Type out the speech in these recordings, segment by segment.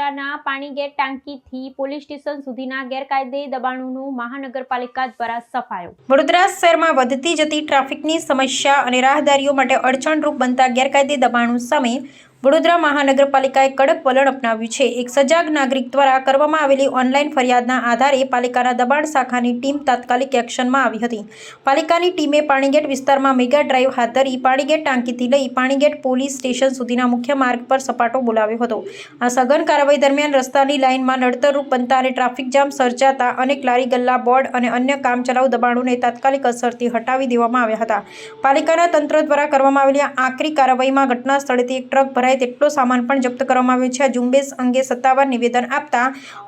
વડોદરાના Panigate ટાંકીથી police station સુધીના ગેરકાયદે દબાણોનું મહાનગરપાલિકા દ્વારા સફાયો। વડોદરા શહેરમાં વધતી જતી ટ્રાફિકની સમસ્યા અને રાહદારીઓ માટે અડચણરૂપ બનતા ગેરકાયદે દબાણો સામે વડોદરા મહાનગરપાલિકાએ કડક વલણ અપનાવ્યું છે। એક સજાગ નાગરિક દ્વારા કરવામાં આવેલી ઓનલાઈન ફરિયાદના આધારે પાલિકાના દબાણ શાખાની ટીમ તાત્કાલિક એક્શનમાં આવી હતી। પાલિકાની ટીમે પાણીગેટ વિસ્તારમાં મેગા ડ્રાઈવ હાથ ધરી પાણીગેટ ટાંકીથી લઈ પાણીગેટ પોલીસ સ્ટેશન સુધીના મુખ્ય માર્ગ પર સપાટો બોલાવ્યો હતો। આ સઘન કાર્યવાહી દરમિયાન રસ્તાની લાઇનમાં નડતરરૂપ બનતા અને ટ્રાફિક જામ સર્જાતા અનેક લારી ગલ્લા બોર્ડ અને અન્ય કામચલાઉ દબાણોને તાત્કાલિક અસરથી હટાવી દેવામાં આવ્યા હતા। પાલિકાના તંત્ર દ્વારા કરવામાં આવેલી આકરી કાર્યવાહીમાં ઘટના સ્થળેથી એક ટ્રક ભરાય તેટલો સામાન પણ જપ્ત કરવામાં આવ્યો છે। આ ઝુંબેશ અંગે સત્તાવાર નિવેદન આપતા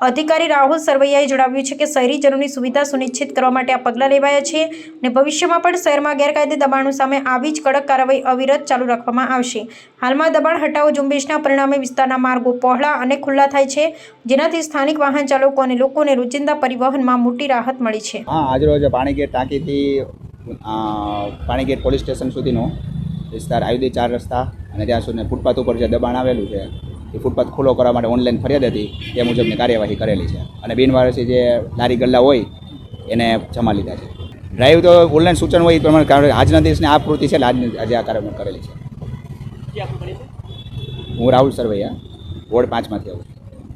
અધિકારી રાહુલ સરવૈયાએ જણાવ્યું છે કે શહેરીજનોની સુવિધા સુનિશ્ચિત કરવા માટે આ પગલાં લેવાયા છે અને ભવિષ્યમાં પણ શહેરમાં ગેરકાયદે દબાણો સામે આવી જ કડક કાર્યવાહી અવિરત ચાલુ રાખવામાં આવશે। હાલમાં દબાણ હટાવો ઝુંબેશના પરિણામે વિસ્તારના માર્ગો પહોળા અને ખુલ્લા થાય છે, જેનાથી સ્થાનિક વાહન ચાલકો અને લોકોને રોજિંદા પરિવહનમાં મોટી રાહત મળી છે। આજરોજ પાણીગેટ ટાંકીથી પાણીગેટ પોલીસ સ્ટેશન સુધીનો વિસ્તાર આયુધી 4 રસ્તા અને ત્યાં સુધી ફૂટપાથ ઉપર જે દબાણ આવેલું છે એ ફૂટપાથ ખુલ્લો કરવા માટે ઓનલાઈન ફરિયાદ હતી તે મુજબની કાર્યવાહી કરેલી છે અને બિનવારસી જે લારી ગલ્લા હોય એને જમા લીધા છે। ડ્રાઈવ તો ઓનલાઈન સૂચન હોય એ પ્રમાણે આજના દિવસની આ પૂર્તિ છે એટલે આજે આ કાર્યક્રમ કરેલી છે। હું રાહુલ સરવૈયા વોર્ડ 5 માંથી આવું છું।